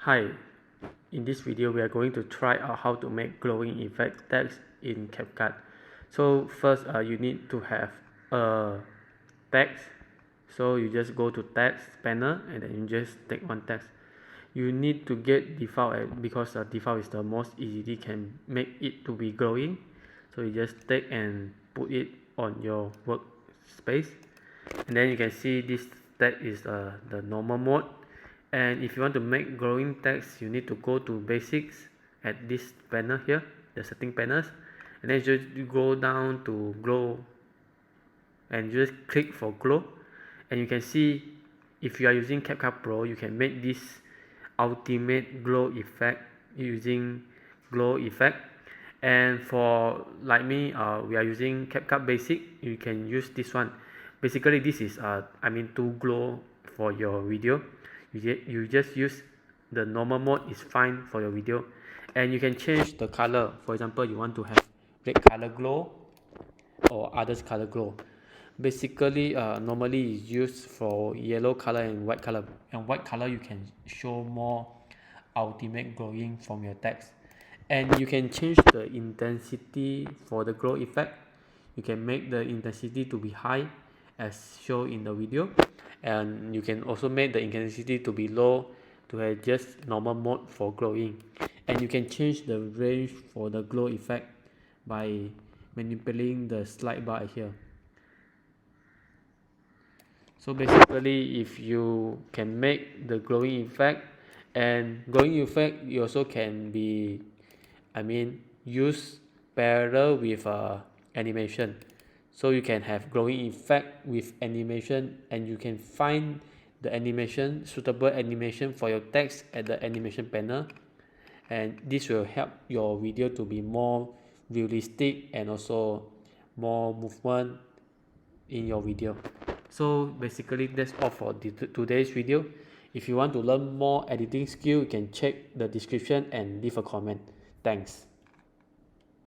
Hi, in this video we are going to try out how to make glowing effect text in Capcut. So first you need to have a text. So you just go to text panel and then you just take one text. You need to get default because default is the most easily can make it to be glowing. So you just take and put it on your workspace, and then you can see this text is the normal mode. And if you want to make glowing text, you need to go to basics at this panel here, the setting panels, and then you go down to glow and just click for glow, and you can see if you are using Capcut Pro, you can make this ultimate glow effect using glow effect. And for like me, we are using Capcut Basic, you can use this one. Basically this is to glow for your video. You just use the normal mode is fine for your video, and you can change the color. For example, you want to have red color glow or others color glow. Basically normally is used for yellow color and white color, and white color you can show more ultimate glowing from your text. And you can change the intensity for the glow effect. You can make the intensity to be high as shown in the video, and you can also make the intensity to be low to have just normal mode for glowing. And you can change the range for the glow effect by manipulating the slide bar here. So basically if you can make the glowing effect, and glowing effect you also can be use parallel with animation. So you can have glowing effect with animation, and you can find the animation, suitable animation for your text at the animation panel, and this will help your video to be more realistic and also more movement in your video. So basically that's all for today's video. If you want to learn more editing skill, you can check the description and leave a comment. Thanks.